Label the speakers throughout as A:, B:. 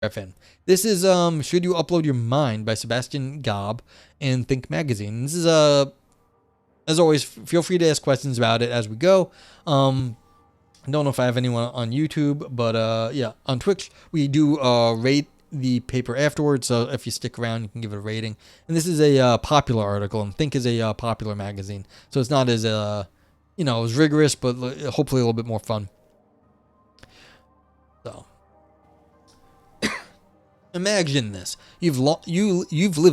A: FN. This is Should You Upload Your Mind by Sebastian and Think Magazine. This is as always, feel free to ask questions about it as we go. I don't know if I have anyone on YouTube, but yeah, on Twitch we do rate the paper afterwards, so if you stick around you can give it a rating. And this is a popular article, and Think is a popular magazine, so it's not as as rigorous, but hopefully a little bit more fun. So imagine this: you've lived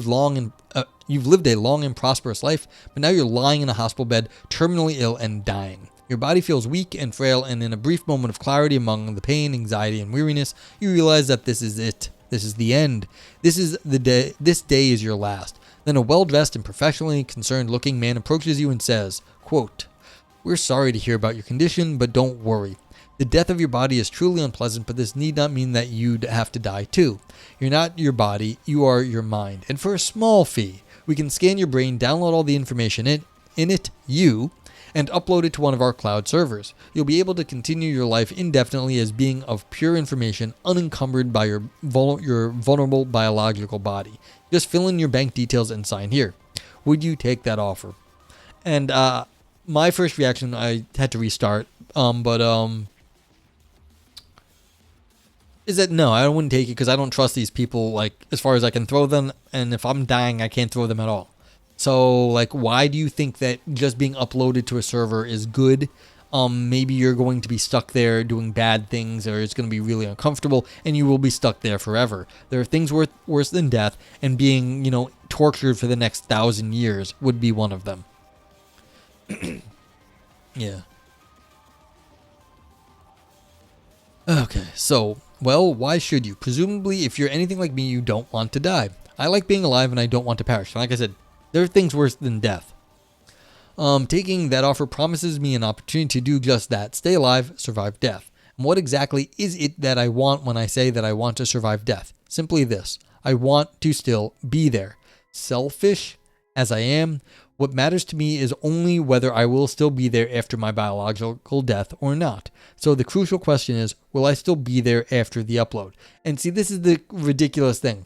A: a long and prosperous life, but now you're lying in a hospital bed, terminally ill and dying. Your body feels weak and frail, and in a brief moment of clarity among the pain, anxiety, and weariness, you realize that this is it. This is the end. This is the day. This day is your last. Then a well-dressed and professionally concerned-looking man approaches you and says, quote, "We're sorry to hear about your condition, but don't worry. The death of your body is truly unpleasant, but this need not mean that you'd have to die too. You're not your body, you are your mind. And for a small fee, we can scan your brain, download all the information in it, and upload it to one of our cloud servers. You'll be able to continue your life indefinitely as being of pure information, unencumbered by your vulnerable biological body. Just fill in your bank details and sign here. Would you take that offer?" And my first reaction, I had to restart, is that no, I wouldn't take it because I don't trust these people, like, as far as I can throw them, and if I'm dying, I can't throw them at all. So, like, why do you think that just being uploaded to a server is good? Maybe you're going to be stuck there doing bad things, or it's going to be really uncomfortable, and you will be stuck there forever. There are things worse than death, and being, tortured for the next 1,000 years would be one of them. Yeah. Okay, so, well, why should you? Presumably, if you're anything like me, you don't want to die. I like being alive, and I don't want to perish. Like I said, there are things worse than death. Taking that offer promises me an opportunity to do just that. Stay alive, survive death. And what exactly is it that I want when I say that I want to survive death? Simply this: I want to still be there. Selfish as I am, what matters to me is only whether I will still be there after my biological death or not. So the crucial question is, will I still be there after the upload? And see, this is the ridiculous thing.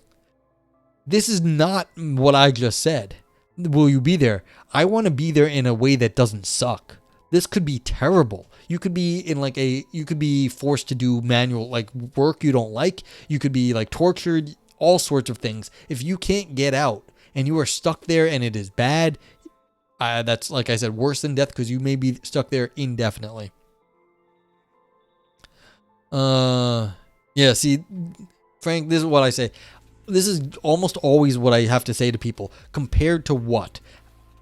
A: This is not what I just said. Will you be there? I want to be there in a way that doesn't suck. This could be terrible. You could be you could be forced to do manual, like, work you don't like. You could be, like, tortured, all sorts of things. If you can't get out and you are stuck there and it is bad, that's, like I said, worse than death, because you may be stuck there indefinitely. Yeah, see, Frank, this is what I say. This is almost always what I have to say to people. Compared to what?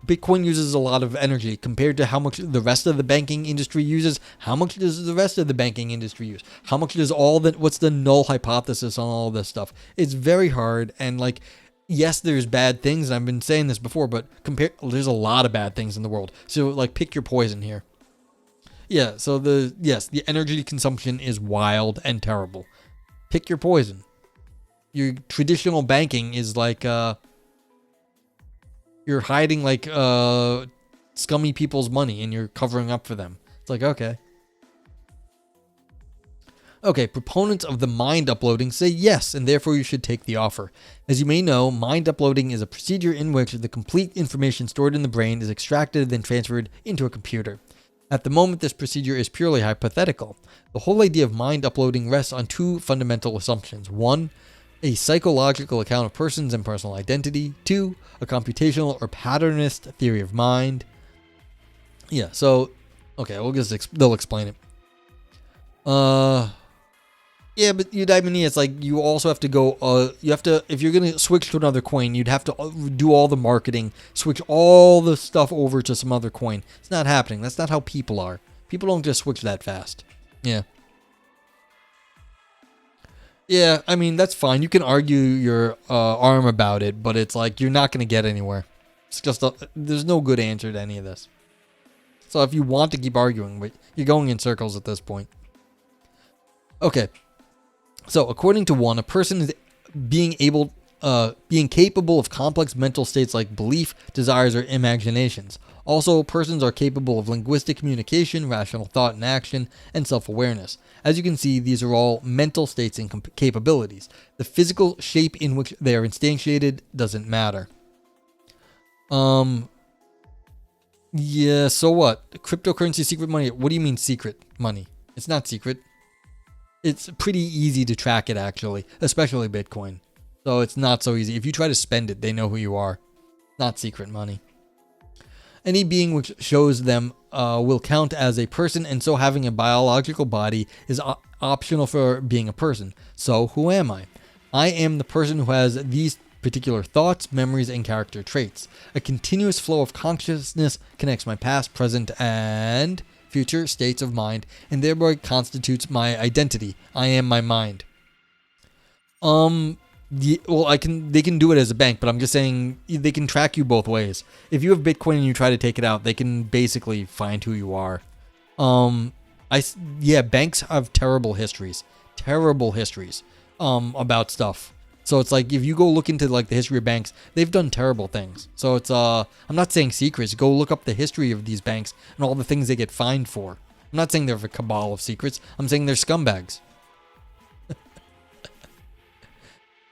A: Bitcoin uses a lot of energy compared to how much the rest of the banking industry uses. How much does the rest of the banking industry use? How much does what's the null hypothesis on all this stuff? It's very hard, and, like, yes, there's bad things, and I've been saying this before, but there's a lot of bad things in the world. So, like, pick your poison here. Yeah, so the energy consumption is wild and terrible. Pick your poison. Your traditional banking is like you're hiding, like, scummy people's money, and you're covering up for them. It's like, okay, proponents of the mind uploading say yes, and therefore you should take the offer. As you may know, mind uploading is a procedure in which the complete information stored in the brain is extracted and then transferred into a computer. At the moment, this procedure is purely hypothetical. The whole idea of mind uploading rests on two fundamental assumptions. One, a psychological account of persons and personal identity. Two, a computational or patternist theory of mind. Yeah, so, okay, they'll explain it. Yeah, but it's like you also have to go, if you're going to switch to another coin, you'd have to do all the marketing, switch all the stuff over to some other coin. It's not happening. That's not how people are. People don't just switch that fast. Yeah. Yeah, I mean, that's fine. You can argue your arm about it, but it's like you're not going to get anywhere. It's just, there's no good answer to any of this. So if you want to keep arguing, but you're going in circles at this point. Okay. So according to one, a person is being able being capable of complex mental states like belief, desires, or imaginations. Also, persons are capable of linguistic communication, rational thought and action, and self-awareness. As you can see, these are all mental states and capabilities. The physical shape in which they are instantiated doesn't matter. Yeah, so what? Cryptocurrency, secret money. What do you mean secret money? It's not secret. It's pretty easy to track it, actually, especially Bitcoin. So it's not so easy. If you try to spend it, they know who you are. Not secret money. Any being which shows them will count as a person, and so having a biological body is optional for being a person. So who am I? I am the person who has these particular thoughts, memories, and character traits. A continuous flow of consciousness connects my past, present, and future states of mind, and thereby constitutes my identity. I am my mind. Well, they can do it as a bank, but I'm just saying they can track you both ways. If you have Bitcoin and you try to take it out, they can basically find who you are. Banks have terrible histories about stuff. So it's like if you go look into like the history of banks, they've done terrible things. So it's I'm not saying secrets. Go look up the history of these banks and all the things they get fined for. I'm not saying they're a cabal of secrets. I'm saying they're scumbags.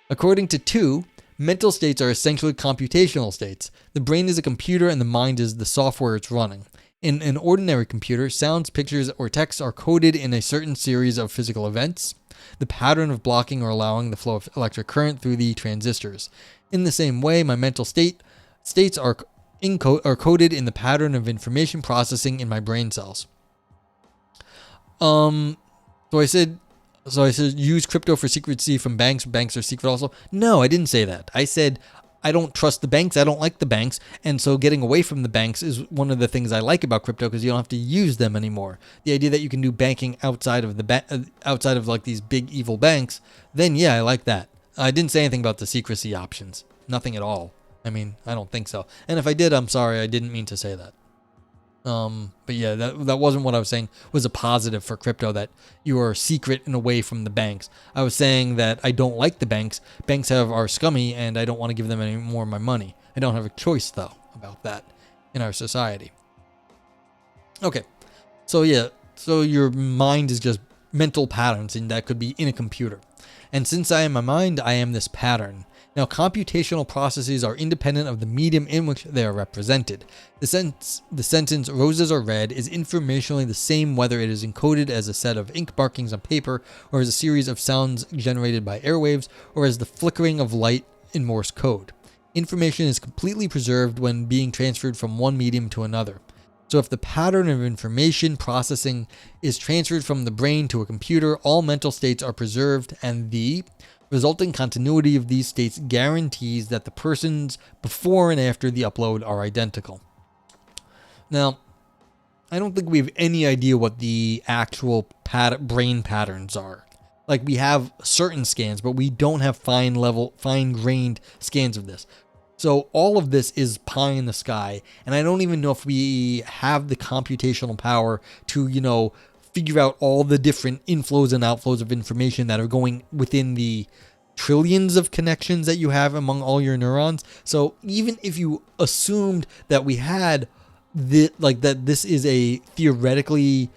A: According to 2, mental states are essentially computational states. The brain is a computer and the mind is the software it's running. In an ordinary computer, sounds, pictures, or text are coded in a certain series of physical events, the pattern of blocking or allowing the flow of electric current through the transistors. In the same way, my mental states are coded in the pattern of information processing in my brain cells. So I said use crypto for secrecy from banks. Banks are secret also. No, I didn't say that. I said I don't trust the banks. I don't like the banks. And so getting away from the banks is one of the things I like about crypto because you don't have to use them anymore. The idea that you can do banking outside of outside of like these big evil banks, then yeah, I like that. I didn't say anything about the secrecy options. Nothing at all. I mean, I don't think so. And if I did, I'm sorry. I didn't mean to say that. But yeah, that wasn't what I was saying. It was a positive for crypto that you are secret and away from the banks. I was saying that I don't like the banks. Banks are scummy and I don't want to give them any more of my money. I don't have a choice though about that in our society. Okay. So yeah, so your mind is just mental patterns and that could be in a computer. And since I am my mind, I am this pattern. Now, computational processes are independent of the medium in which they are represented. The sentence, roses are red, is informationally the same whether it is encoded as a set of ink markings on paper, or as a series of sounds generated by airwaves, or as the flickering of light in Morse code. Information is completely preserved when being transferred from one medium to another. So if the pattern of information processing is transferred from the brain to a computer, all mental states are preserved, and the resulting continuity of these states guarantees that the persons before and after the upload are identical. Now, I don't think we have any idea what the actual brain patterns are. Like, we have certain scans, but we don't have fine-grained scans of this. So all of this is pie in the sky, and I don't even know if we have the computational power to, figure out all the different inflows and outflows of information that are going within the trillions of connections that you have among all your neurons. So even if you assumed that we had that this is a theoretically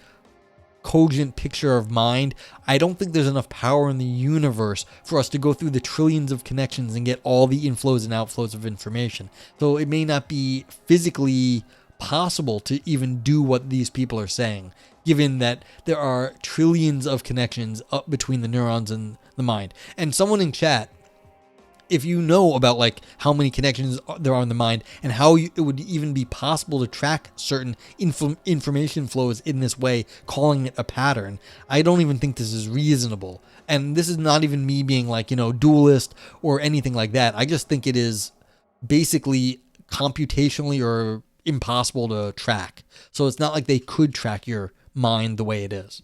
A: cogent picture of mind, I don't think there's enough power in the universe for us to go through the trillions of connections and get all the inflows and outflows of information. So it may not be physically possible to even do what these people are saying, given that there are trillions of connections up between the neurons and the mind. And someone in chat, if you know about like how many connections there are in the mind and how it would even be possible to track certain information flows in this way, calling it a pattern, I don't even think this is reasonable. And this is not even me being like, dualist or anything like that. I just think it is basically computationally or impossible to track. So it's not like they could track your mind the way it is.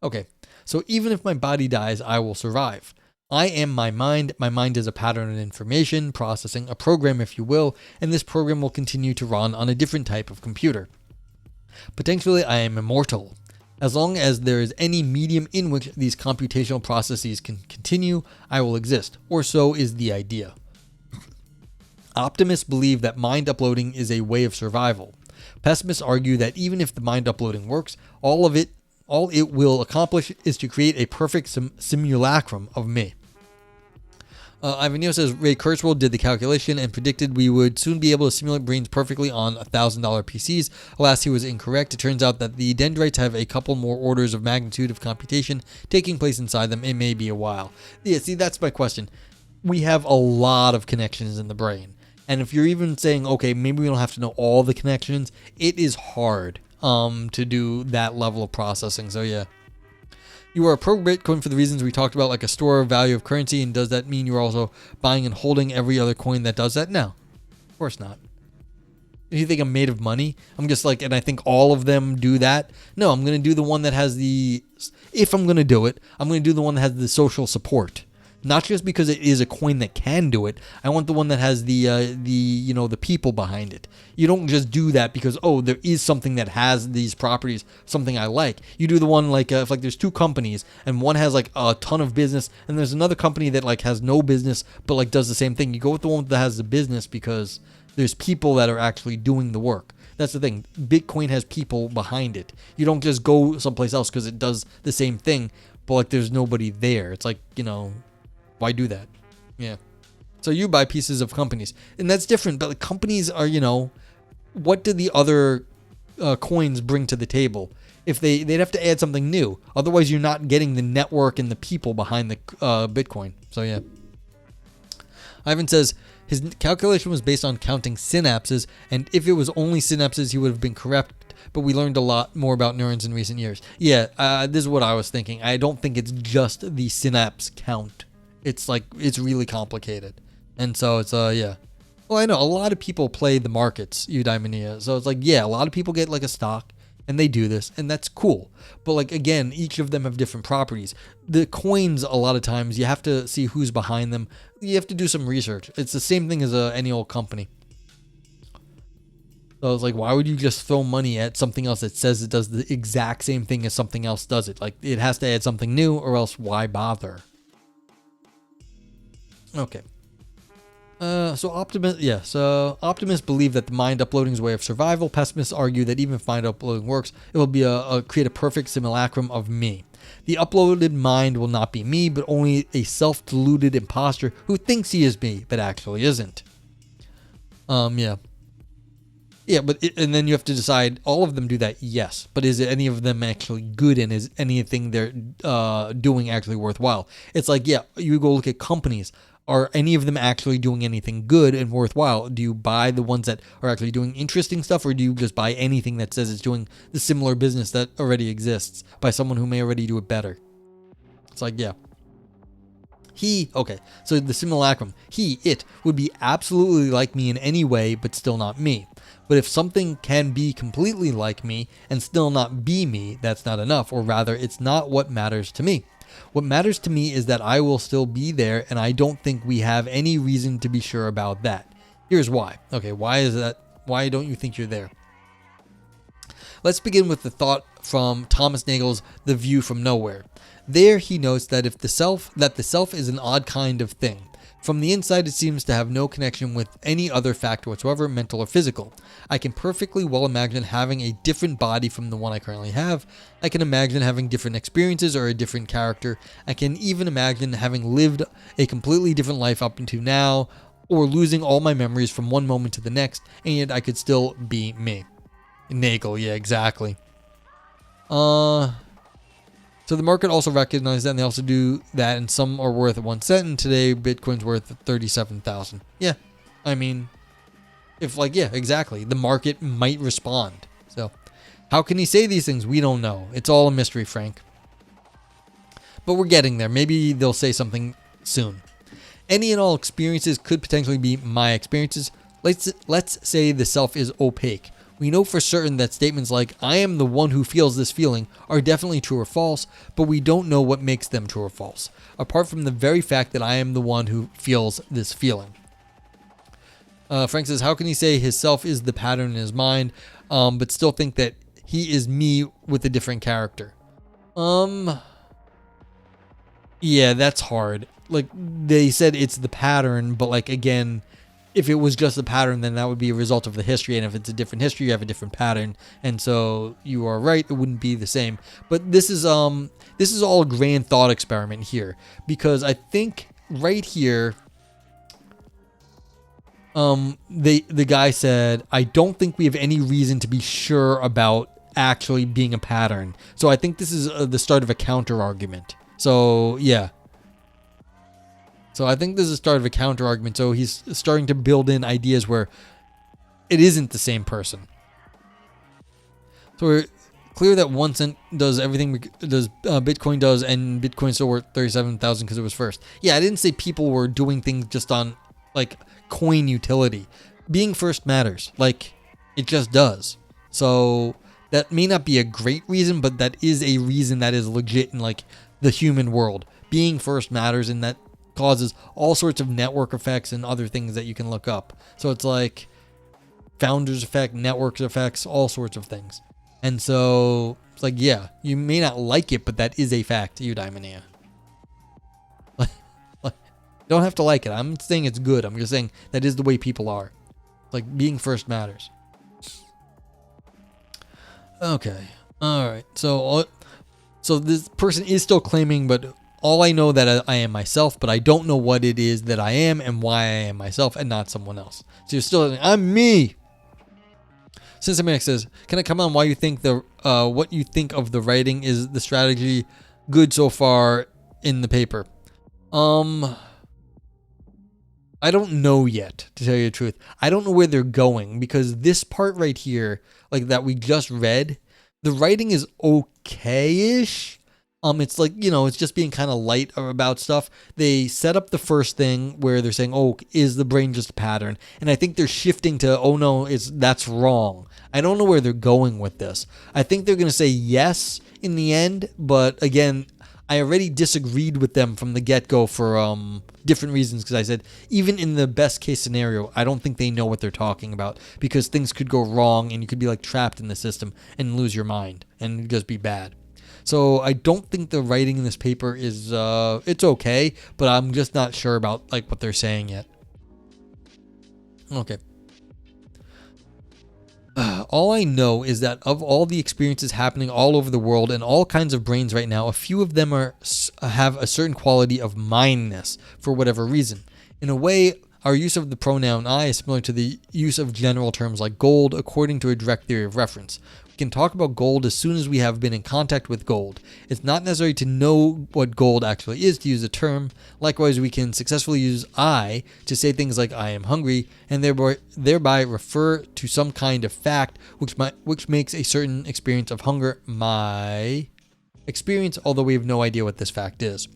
A: Okay, so even if my body dies, I will survive. I am my mind. My mind is a pattern of information processing, a program if you will, and this program will continue to run on a different type of computer. Potentially I am immortal. As long as there is any medium in which these computational processes can continue, I will exist, or so is the idea. Optimists believe that mind uploading is a way of survival. Pessimists argue that even if the mind uploading works, all it will accomplish is to create a perfect simulacrum of me. Ivan Neo says Ray Kurzweil did the calculation and predicted we would soon be able to simulate brains perfectly on $1,000 PCs. Alas, he was incorrect. It turns out that the dendrites have a couple more orders of magnitude of computation taking place inside them. It may be a while. Yeah, see, that's my question. We have a lot of connections in the brain. And if you're even saying, okay, maybe we don't have to know all the connections, it is hard to do that level of processing. So yeah. You are pro Bitcoin for the reasons we talked about, like a store of value of currency, and does that mean you're also buying and holding every other coin that does that? No, of course not. If you think I'm made of money, I'm just like, and I think all of them do that. No, I'm going to do the one that has if I'm going to do it, I'm going to do the one that has the social support. Not just because it is a coin that can do it. I want the one that has the people behind it. You don't just do that because, oh, there is something that has these properties, something I like. You do the one like if like there's two companies and one has like a ton of business and there's another company that like has no business but like does the same thing. You go with the one that has the business because there's people that are actually doing the work. That's the thing. Bitcoin has people behind it. You don't just go someplace else because it does the same thing, but like there's nobody there. It's like, why do that? Yeah. So you buy pieces of companies, and that's different. But the companies are, what do the other coins bring to the table? If they'd have to add something new. Otherwise, you're not getting the network and the people behind the Bitcoin. So yeah. Ivan says his calculation was based on counting synapses, and if it was only synapses, he would have been correct. But we learned a lot more about neurons in recent years. Yeah, this is what I was thinking. I don't think it's just the synapse count. It's really complicated. And so it's, yeah. Well, I know a lot of people play the markets, eudaimonia. So it's like, yeah, a lot of people get like a stock and they do this and that's cool. But like, again, each of them have different properties. The coins, a lot of times you have to see who's behind them. You have to do some research. It's the same thing as any old company. So it's like, why would you just throw money at something else that says it does the exact same thing as something else does it? Like it has to add something new or else why bother? Okay. So optimists believe that the mind uploading is a way of survival. Pessimists argue that even if mind uploading works, it will be create a perfect simulacrum of me. The uploaded mind will not be me, but only a self-deluded imposter who thinks he is me, but actually isn't. Yeah. Yeah, and then you have to decide, all of them do that, yes. But is any of them actually good, and is anything they're doing actually worthwhile? It's like, yeah, you go look at companies. Are any of them actually doing anything good and worthwhile? Do you buy the ones that are actually doing interesting stuff, or do you just buy anything that says it's doing the similar business that already exists by someone who may already do it better? It's like, yeah. So the simulacrum, it would be absolutely like me in any way, but still not me. But if something can be completely like me and still not be me, that's not enough, or rather, it's not what matters to me. What matters to me is that I will still be there, and I don't think we have any reason to be sure about that. Here's why. Okay, why is that? Why don't you think you're there? Let's begin with the thought from Thomas Nagel's The View from Nowhere. There he notes that the self is an odd kind of thing. From the inside, it seems to have no connection with any other factor whatsoever, mental or physical. I can perfectly well imagine having a different body from the one I currently have. I can imagine having different experiences or a different character. I can even imagine having lived a completely different life up until now, or losing all my memories from one moment to the next, and yet I could still be me. Nagel, yeah, exactly. So the market also recognizes that, and they also do that, and some are worth 1 cent, and today Bitcoin's worth 37,000. Yeah, I mean, exactly. The market might respond. So how can he say these things? We don't know. It's all a mystery, Frank. But we're getting there. Maybe they'll say something soon. Any and all experiences could potentially be my experiences. Let's say the self is opaque. We know for certain that statements like, I am the one who feels this feeling, are definitely true or false, but we don't know what makes them true or false, apart from the very fact that I am the one who feels this feeling. Frank says, how can he say his self is the pattern in his mind, but still think that he is me with a different character. Yeah, that's hard. Like, they said it's the pattern, but like, again, if it was just the pattern, then that would be a result of the history, and if it's a different history, you have a different pattern, and so you are right, it wouldn't be the same. But this is all a grand thought experiment here, because I think right here, the guy said, I don't think we have any reason to be sure about actually being a pattern. So I think this is the start of a counter argument. So yeah. So I think this is the start of a counter argument. So he's starting to build in ideas where it isn't the same person. So we're clear that 1 cent does everything Bitcoin does, and Bitcoin's still worth 37,000 because it was first. Yeah, I didn't say people were doing things just on like coin utility. Being first matters. Like, it just does. So that may not be a great reason, but that is a reason that is legit in like the human world. Being first matters, and that causes all sorts of network effects and other things that you can look up. So it's like founders effect, networks effects, all sorts of things. And so it's like, yeah, you may not like it, but that is a fact, eudaimonia. You don't have to like it. I'm not saying it's good. I'm just saying that is the way people are. Like, being first matters. Okay. All right. So this person is still claiming, but all I know that I am myself, but I don't know what it is that I am and why I am myself and not someone else. So you're still saying, I'm me. Systematic says, can I comment on why you think what you think of the writing? Is the strategy good so far in the paper? I don't know yet, to tell you the truth. I don't know where they're going, because this part right here, like that we just read, the writing is okay-ish. It's like, it's just being kind of light about stuff. They set up the first thing where they're saying, oh, is the brain just a pattern? And I think they're shifting to, oh no, that's wrong. I don't know where they're going with this. I think they're going to say yes in the end, but again, I already disagreed with them from the get-go for different reasons, because I said, even in the best case scenario, I don't think they know what they're talking about, because things could go wrong and you could be like trapped in the system and lose your mind and just be bad. So I don't think the writing in this paper is, it's okay, but I'm just not sure about like what they're saying yet. Okay. All I know is that of all the experiences happening all over the world and all kinds of brains right now, a few of them have a certain quality of mindness for whatever reason. In a way, our use of the pronoun I is similar to the use of general terms like gold, according to a direct theory of reference. We can talk about gold as soon as we have been in contact with gold. It's not necessary to know what gold actually is to use the term. Likewise, we can successfully use I to say things like I am hungry, and thereby refer to some kind of fact which makes a certain experience of hunger my experience, although we have no idea what this fact is.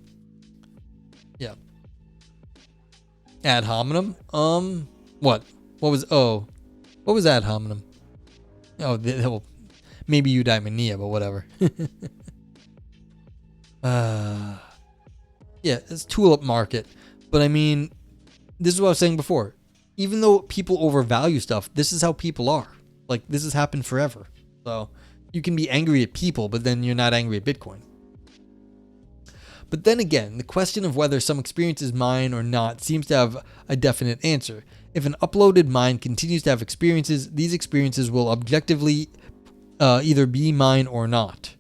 A: Yeah. Ad hominem? What? What was ad hominem? Oh, maybe eudaimonia, but whatever. Yeah, it's tulip market. But I mean, this is what I was saying before. Even though people overvalue stuff, this is how people are. Like, this has happened forever. So, you can be angry at people, but then you're not angry at Bitcoin. But then again, the question of whether some experience is mine or not seems to have a definite answer. If an uploaded mind continues to have experiences, these experiences will objectively either be mine or not.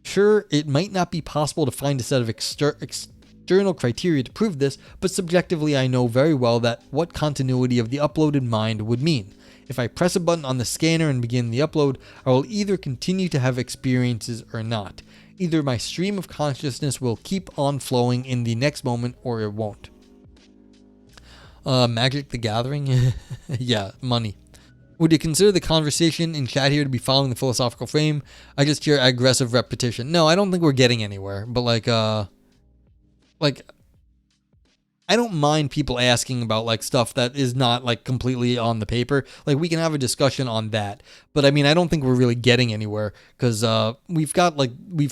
A: Sure, it might not be possible to find a set of external criteria to prove this, but subjectively I know very well that what continuity of the uploaded mind would mean. If I press a button on the scanner and begin the upload, I will either continue to have experiences or not. Either my stream of consciousness will keep on flowing in the next moment or it won't. Magic the Gathering? Yeah, money. Would you consider the conversation in chat here to be following the philosophical frame? I just hear aggressive repetition. No, I don't think we're getting anywhere, but like I don't mind people asking about like stuff that is not like completely on the paper. Like, we can have a discussion on that. But I mean, I don't think we're really getting anywhere, because we've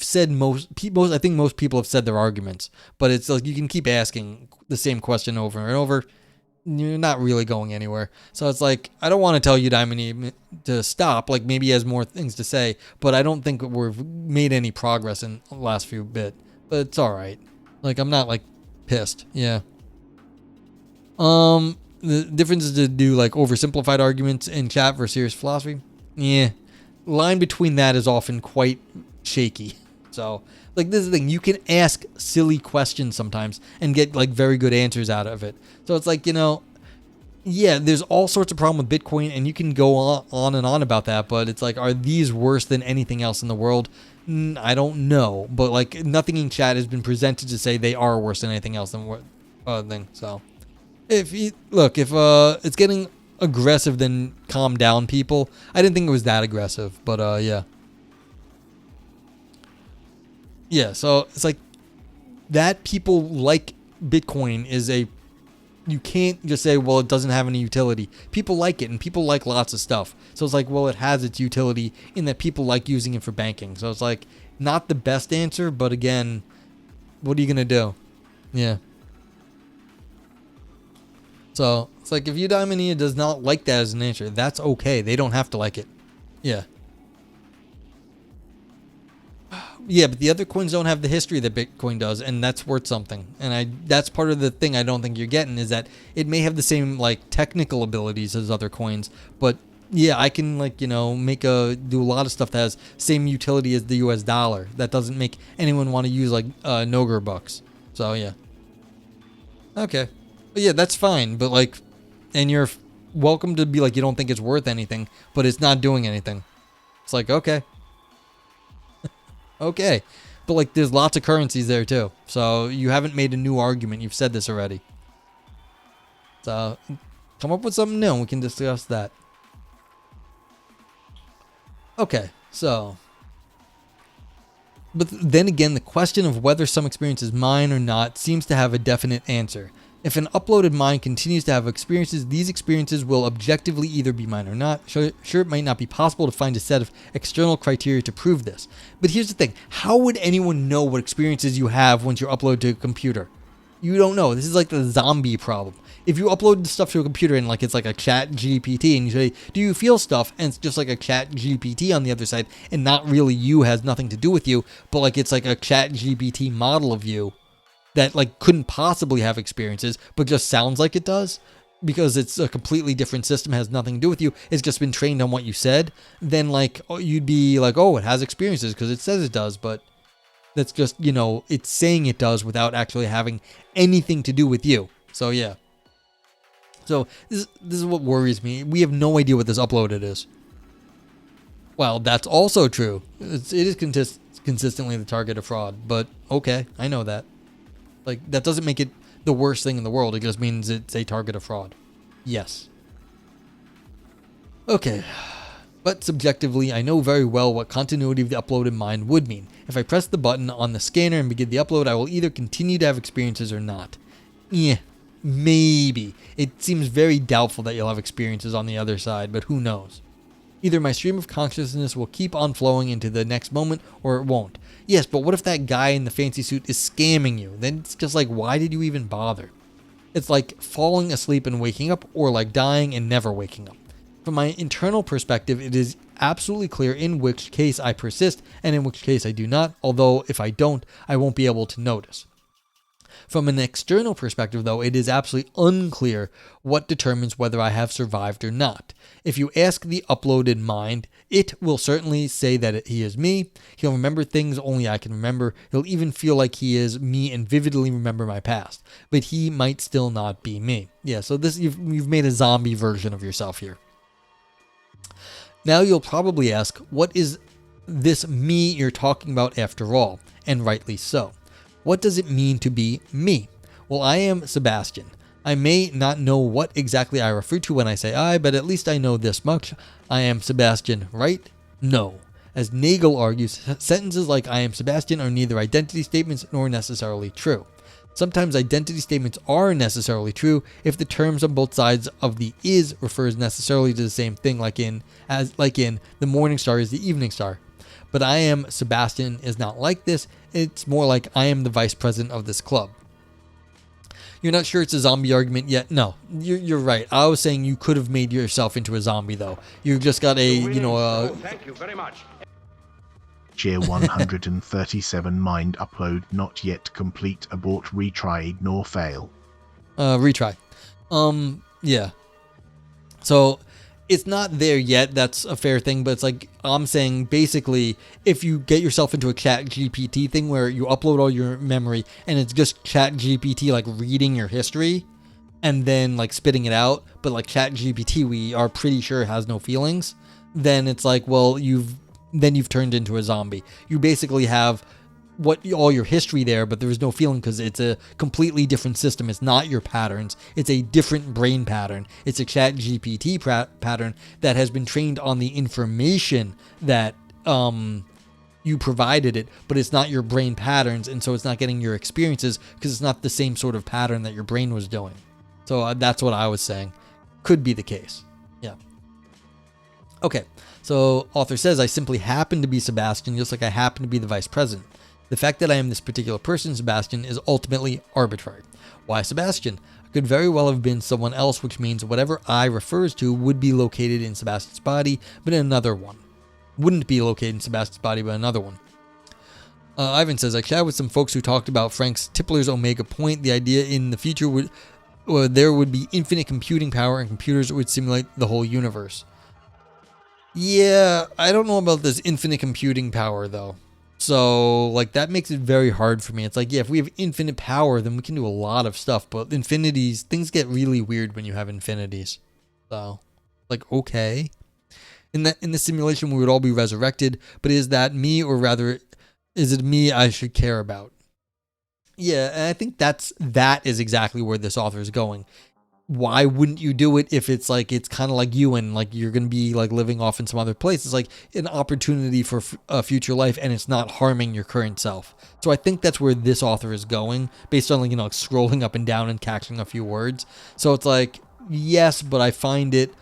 A: said most, I think most people have said their arguments, but it's like you can keep asking the same question over and over. you're not really going anywhere. So it's like, I don't want to tell you Diamond to stop. Like, maybe he has more things to say, but I don't think we've made any progress in the last few bit. But it's all right. Like, I'm not like pissed. Yeah. The difference is to do like oversimplified arguments in chat versus serious philosophy. Yeah. Line between that is often quite shaky. So, like, this is the thing. You can ask silly questions sometimes and get like very good answers out of it. So it's like, yeah, there's all sorts of problem with Bitcoin, and you can go on and on about that. But it's like, are these worse than anything else in the world? I don't know. But like, nothing in chat has been presented to say they are worse than anything else than what thing. So, if it's getting aggressive, then calm down, people. I didn't think it was that aggressive, but yeah. Yeah, so it's like that people like Bitcoin you can't just say, well, it doesn't have any utility. People like it, and people like lots of stuff. So it's like, well, it has its utility in that people like using it for banking. So it's like, not the best answer, but again, what are you going to do? Yeah. So it's like, if Eudaimonia does not like that as an answer, that's okay. They don't have to like it. Yeah. Yeah, but the other coins don't have the history that Bitcoin does, and that's worth something. And that's part of the thing I don't think you're getting, is that it may have the same like technical abilities as other coins, but yeah, I can like, do a lot of stuff that has same utility as the US dollar. That doesn't make anyone want to use like Noger bucks. So yeah. Okay. But yeah, that's fine, but like, and you're welcome to be like, you don't think it's worth anything, but it's not doing anything. It's like, okay. Okay, but like, there's lots of currencies there too, so you haven't made a new argument. You've said this already. So come up with something new and we can discuss that. Okay, so, but then again, the question of whether some experience is mine or not seems to have a definite answer. If an uploaded mind continues to have experiences, these experiences will objectively either be mine or not. Sure, it might not be possible to find a set of external criteria to prove this. But here's the thing. How would anyone know what experiences you have once you upload to a computer? You don't know. This is like the zombie problem. If you upload stuff to a computer and like it's like a chat GPT and you say, do you feel stuff? And it's just like a chat GPT on the other side, and not really you, has nothing to do with you, but like it's like a chat GPT model of you that like couldn't possibly have experiences, but just sounds like it does because it's a completely different system, has nothing to do with you. It's just been trained on what you said. Then like, you'd be like, oh, it has experiences because it says it does, but that's just, it's saying it does without actually having anything to do with you. So yeah. So this is what worries me. We have no idea what this uploaded is. Well, that's also true. It is consistently the target of fraud, but okay, I know that. Like, that doesn't make it the worst thing in the world. It just means it's a target of fraud. Yes. Okay. But subjectively, I know very well what continuity of the uploaded mind would mean. If I press the button on the scanner and begin the upload, I will either continue to have experiences or not. Yeah, maybe. It seems very doubtful that you'll have experiences on the other side, but who knows? Either my stream of consciousness will keep on flowing into the next moment, or it won't. Yes, but what if that guy in the fancy suit is scamming you? Then it's just like, why did you even bother? It's like falling asleep and waking up, or like dying and never waking up. From my internal perspective, it is absolutely clear in which case I persist and in which case I do not, although if I don't, I won't be able to notice. From an external perspective, though, it is absolutely unclear what determines whether I have survived or not. If you ask the uploaded mind, it will certainly say that he is me. He'll remember things only I can remember. He'll even feel like he is me and vividly remember my past. But he might still not be me. Yeah, so this you've made a zombie version of yourself here. Now you'll probably ask, what is this me you're talking about after all? And rightly so. What does it mean to be me? Well, I am Sebastian. I may not know what exactly I refer to when I say I, but at least I know this much. I am Sebastian, right? No. As Nagel argues, sentences like I am Sebastian are neither identity statements nor necessarily true. Sometimes identity statements are necessarily true if the terms on both sides of the is refers necessarily to the same thing, like in the morning star is the evening star. But I am Sebastian is not like this. It's more like I am the vice president of this club. You're not sure it's a zombie argument yet? No, you're right. I was saying you could have made yourself into a zombie, though. You've just got a,
B: Thank you very much.
C: Year 137 mind upload not yet complete, abort, retry, ignore, fail.
A: Retry. Yeah. So it's not there yet. That's a fair thing, but it's like I'm saying basically if you get yourself into a chat GPT thing where you upload all your memory and it's just chat GPT like reading your history and then like spitting it out, but like chat GPT we are pretty sure has no feelings, then it's like, well, you've turned into a zombie. You basically have all your history there, but there is no feeling because it's a completely different system. It's not your patterns. It's a different brain pattern. It's a chat GPT pattern that has been trained on the information that you provided it, but it's not your brain patterns, and so it's not getting your experiences because it's not the same sort of pattern that your brain was doing. So that's what I was saying. Could be the case. Yeah. Okay. So author says, I simply happen to be Sebastian, just like I happen to be the vice president. The fact that I am this particular person, Sebastian, is ultimately arbitrary. Why Sebastian? I could very well have been someone else, which means whatever I refers to would be located in Sebastian's body, but in another one. Wouldn't be located in Sebastian's body, but another one. Ivan says, I chatted with some folks who talked about Frank Tipler's Omega Point. The idea in the future there would be infinite computing power and computers would simulate the whole universe. Yeah, I don't know about this infinite computing power, though. So, like, that makes it very hard for me. It's like, yeah, if we have infinite power, then we can do a lot of stuff. But infinities, things get really weird when you have infinities. So, like, okay. In the simulation, we would all be resurrected. But is that me, or rather, is it me I should care about? Yeah, and I think that is exactly where this author is going. Why wouldn't you do it if it's like, it's kind of like you and like you're going to be like living off in some other place? It's like an opportunity for a future life and it's not harming your current self. So I think that's where this author is going based on like, like scrolling up and down and catching a few words. So it's like, yes, but I find it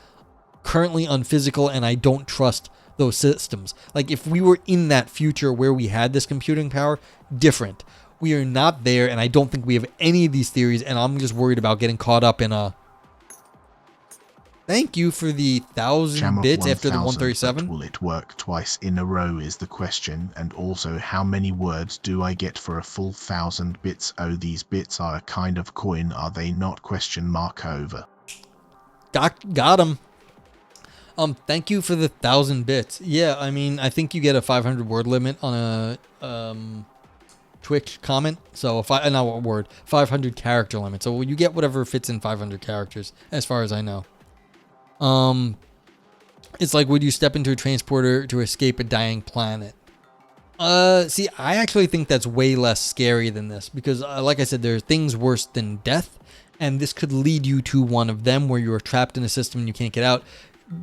A: currently unphysical and I don't trust those systems. Like if we were in that future where we had this computing power, different. We are not there, and I don't think we have any of these theories, and I'm just worried about getting caught up in a... Thank you for the 1,000 bits after the 137.
C: Will it work twice in a row is the question, and also how many words do I get for a full 1,000 bits? Oh, these bits are a kind of coin, are they not? Question mark over.
A: Got him. Thank you for the 1,000 bits. Yeah, I mean, I think you get a 500 word limit on a... Twitch comment, so 500 character limit, so you get whatever fits in 500 characters as far as I know. It's like, would you step into a transporter to escape a dying planet? See, I actually think that's way less scary than this because like I said, there are things worse than death, and this could lead you to one of them where you are trapped in a system and you can't get out.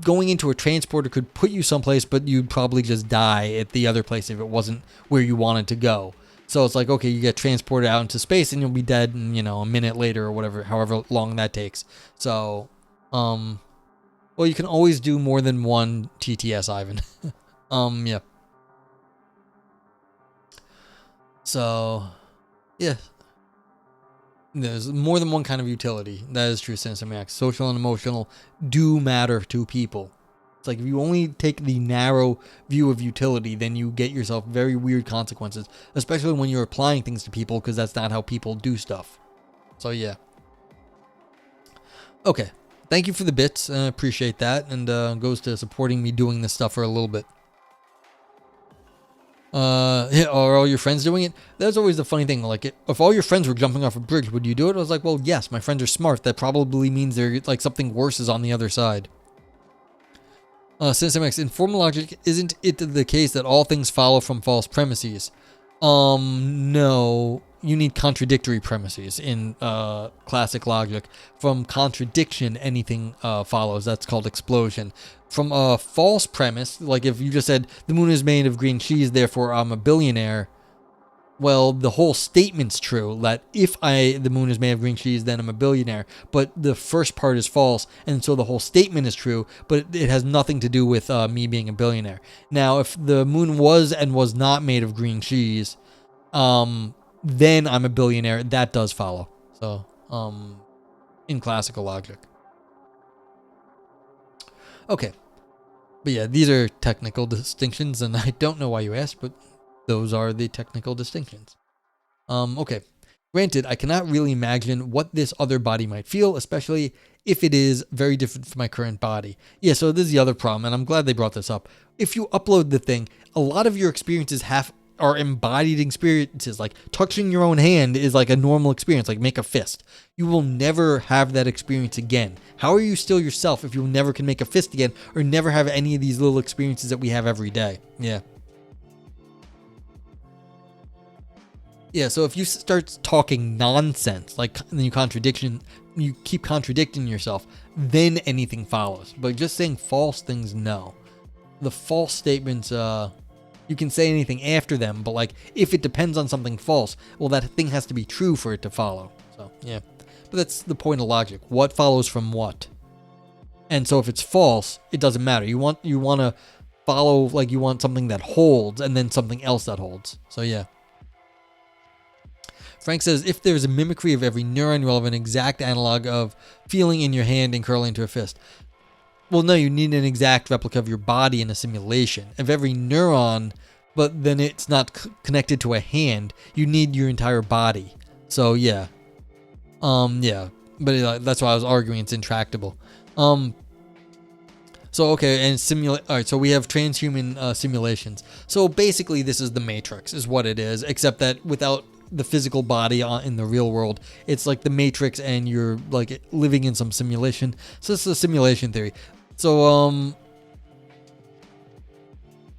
A: Going into a transporter could put you someplace, but you'd probably just die at the other place if it wasn't where you wanted to go. So it's like, okay, you get transported out into space and you'll be dead in, a minute later or whatever, however long that takes. So, well, you can always do more than one TTS, Ivan. Yeah. So, yeah. There's more than one kind of utility. That is true, Sinister Max. Social and emotional do matter to people. It's like if you only take the narrow view of utility, then you get yourself very weird consequences, especially when you're applying things to people because that's not how people do stuff. So yeah. Okay. Thank you for the bits. I appreciate that. And goes to supporting me doing this stuff for a little bit. Yeah, are all your friends doing it? That's always the funny thing. Like, if all your friends were jumping off a bridge, would you do it? I was like, well, yes, my friends are smart. That probably means they're like something worse is on the other side. Systemax, in formal logic, isn't it the case that all things follow from false premises? No. You need contradictory premises in classic logic. From contradiction, anything follows. That's called explosion. From a false premise, like if you just said, the moon is made of green cheese, therefore I'm a billionaire. Well, the whole statement's true, that if the moon is made of green cheese, then I'm a billionaire. But the first part is false, and so the whole statement is true, but it has nothing to do with me being a billionaire. Now, if the moon was and was not made of green cheese, then I'm a billionaire. That does follow. So, in classical logic. Okay. But yeah, these are technical distinctions, and I don't know why you asked, but those are the technical distinctions. Okay. Granted, I cannot really imagine what this other body might feel, especially if it is very different from my current body. Yeah, so this is the other problem, and I'm glad they brought this up. If you upload the thing, a lot of your experiences are embodied experiences. Like touching your own hand is like a normal experience, like make a fist. You will never have that experience again. How are you still yourself if you never can make a fist again, or never have any of these little experiences that we have every day? Yeah. Yeah, so if you start talking nonsense, like you keep contradicting yourself, then anything follows. But just saying false things, no. The false statements, you can say anything after them, but like if it depends on something false, well, that thing has to be true for it to follow. So yeah, but that's the point of logic. What follows from what? And so if it's false, it doesn't matter. You want to follow, like you want something that holds and then something else that holds. So yeah. Frank says, if there's a mimicry of every neuron, you'll have an exact analog of feeling in your hand and curling into a fist. Well, no, you need an exact replica of your body in a simulation of every neuron, but then it's not connected to a hand. You need your entire body. So yeah, yeah. But that's why I was arguing it's intractable. So okay, and all right. So we have transhuman simulations. So basically, this is the Matrix, is what it is, except that without the physical body in the real world. It's like the Matrix, and you're like living in some simulation. So this is a simulation theory. So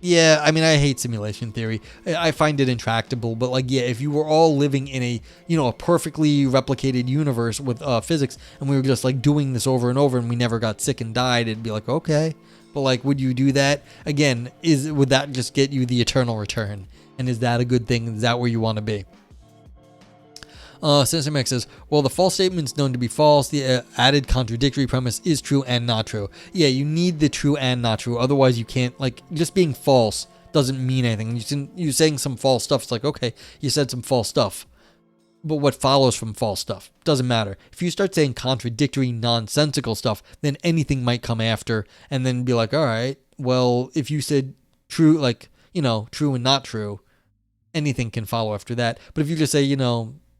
A: yeah, I mean, I hate simulation theory. I find it intractable. But like, yeah, if you were all living in a perfectly replicated universe with physics, and we were just like doing this over and over, and we never got sick and died, it'd be like, okay. But like, would you do that again? Would that just get you the eternal return? And is that a good thing? Is that where you want to be? Sensor Max says, well, the false statement is known to be false. The added contradictory premise is true and not true. Yeah, you need the true and not true. Otherwise, you can't, like, just being false doesn't mean anything. You're saying some false stuff. It's like, okay, you said some false stuff. But what follows from false stuff doesn't matter. If you start saying contradictory, nonsensical stuff, then anything might come after and then be like, all right, well, if you said true, like, true and not true, anything can follow after that. But if you just say,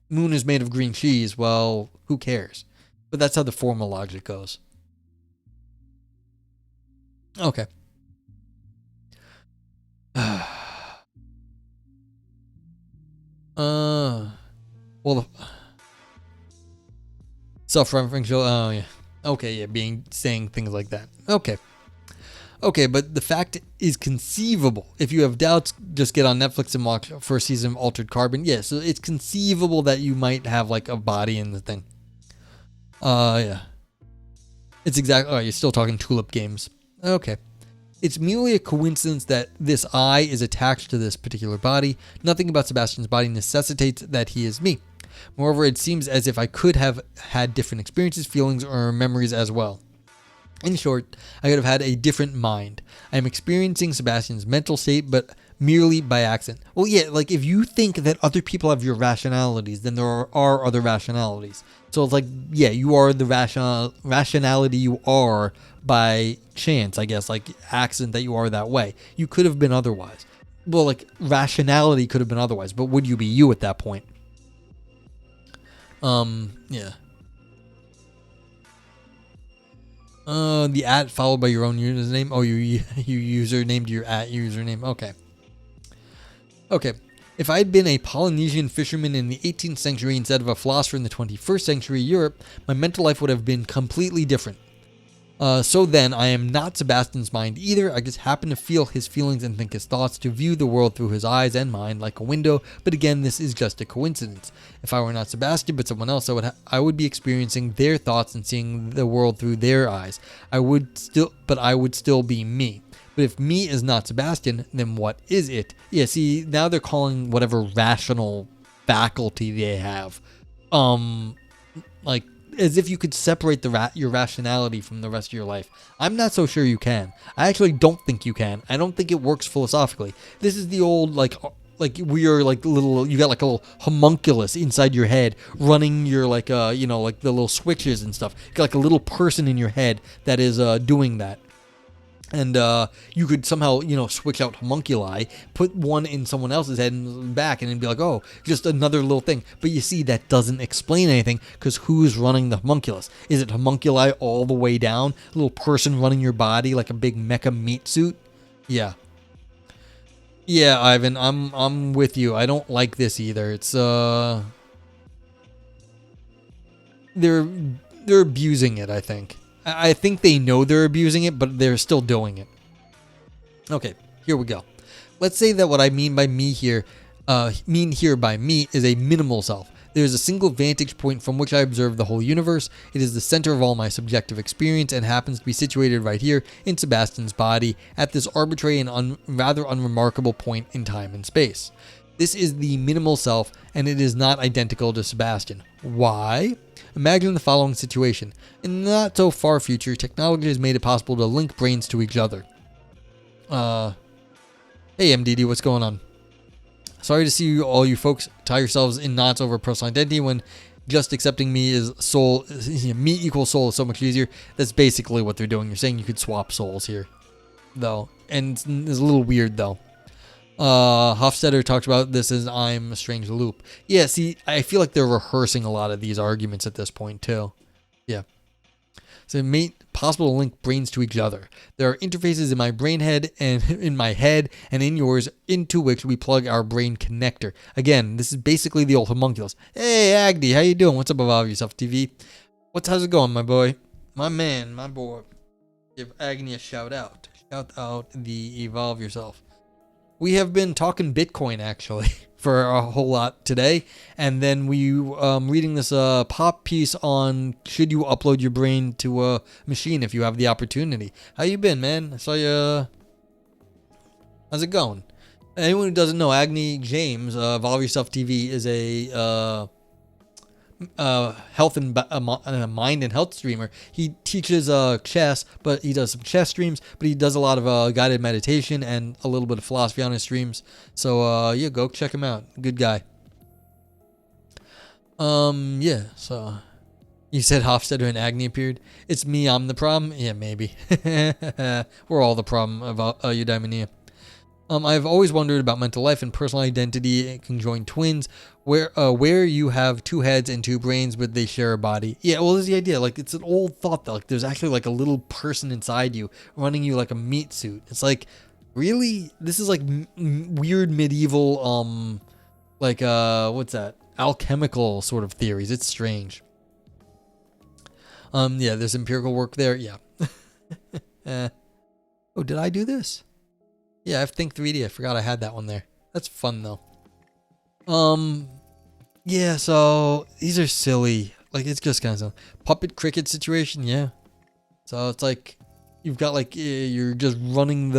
A: moon is made of green cheese, well, who cares? But that's how the formal logic goes. Okay. Well, self-referential, oh yeah. Okay, yeah, saying things like that. Okay, but the fact is conceivable. If you have doubts, just get on Netflix and watch first season of Altered Carbon. Yeah, so it's conceivable that you might have like a body in the thing. Yeah. It's exactly. Oh, you're still talking Tulip Games. Okay. It's merely a coincidence that this I is attached to this particular body. Nothing about Sebastian's body necessitates that he is me. Moreover, it seems as if I could have had different experiences, feelings, or memories as well. In short, I could have had a different mind. I am experiencing Sebastian's mental state, but merely by accident. Well, yeah, like if you think that other people have your rationalities, then there are other rationalities. So it's like, yeah, you are the rationality you are by chance, I guess, like accident that you are that way. You could have been otherwise. Well, like rationality could have been otherwise, but would you be you at that point? Yeah. The at followed by your own username. Oh, you usernamed your at username. Okay. If I had been a Polynesian fisherman in the 18th century instead of a philosopher in the 21st century Europe, my mental life would have been completely different. So then, I am not Sebastian's mind either. I just happen to feel his feelings and think his thoughts, to view the world through his eyes and mind like a window. But again, this is just a coincidence. If I were not Sebastian but someone else, I would be experiencing their thoughts and seeing the world through their eyes. I would still be me. But if me is not Sebastian, then what is it? Yeah, see, now they're calling whatever rational faculty they have, like, as if you could separate your rationality from the rest of your life. I'm not so sure you can. I actually don't think you can. I don't think it works philosophically. This is the old, like, like we are like little, you got like a little homunculus inside your head running your like you know, like the little switches and stuff. You got like a little person in your head that is doing that. And you could somehow, you know, switch out homunculi, put one in someone else's head and back, and it'd be like, oh, just another little thing. But you see, that doesn't explain anything, because who's running the homunculus? Is it homunculi all the way down? A little person running your body like a big mecha meat suit? Yeah. Yeah, Ivan, I'm with you. I don't like this either. It's they're abusing it, I think. I think they know they're abusing it, but they're still doing it. Okay, here we go. Let's say that what I mean by me here, by me is a minimal self. There is a single vantage point from which I observe the whole universe. It is the center of all my subjective experience and happens to be situated right here in Sebastian's body at this arbitrary and rather unremarkable point in time and space. This is the minimal self, and it is not identical to Sebastian. Why? Imagine the following situation. In the not so far future, technology has made it possible to link brains to each other. Hey MDD, what's going on? Sorry to see all you folks tie yourselves in knots over personal identity when just accepting me is soul, me equals soul is so much easier. That's basically what they're doing. You're saying you could swap souls here, though, and it's a little weird though. Hofstadter talks about this as I'm a strange loop. Yeah, see, I feel like they're rehearsing a lot of these arguments at this point too. Yeah. So it made possible to link brains to each other. There are interfaces in my brain head and in my head and in yours into which we plug our brain connector. Again, this is basically the old homunculus. Hey Agdi, how you doing? What's up, Evolve Yourself TV? How's it going, my boy? My man, my boy. Give Agni a shout out. Shout out the Evolve Yourself. We have been talking Bitcoin actually for a whole lot today, and then we reading this pop piece on should you upload your brain to a machine if you have the opportunity. How you been, man? I saw you. How's it going? Anyone who doesn't know, Agni James, Evolve Yourself TV is a health and mind and health streamer. He teaches chess, but he does some chess streams, but he does a lot of guided meditation and a little bit of philosophy on his streams. So yeah, go check him out. Good guy. Yeah, so you said Hofstadter and Agni appeared. It's me, I'm the problem. Yeah, maybe. We're all the problem of eudaimonia. I've always wondered about mental life and personal identity conjoined twins, where you have two heads and two brains, but they share a body. Yeah, well, there's the idea. Like, it's an old thought that like there's actually like a little person inside you running you like a meat suit. It's like, really? This is like weird medieval, like what's that? Alchemical sort of theories. It's strange. Yeah, there's empirical work there. Yeah. Oh, did I do this? Yeah, I have Think 3D. I forgot I had that one there. That's fun though. Yeah, so these are silly. Like, it's just kind of puppet cricket situation. Yeah. So it's like you've got like you're just running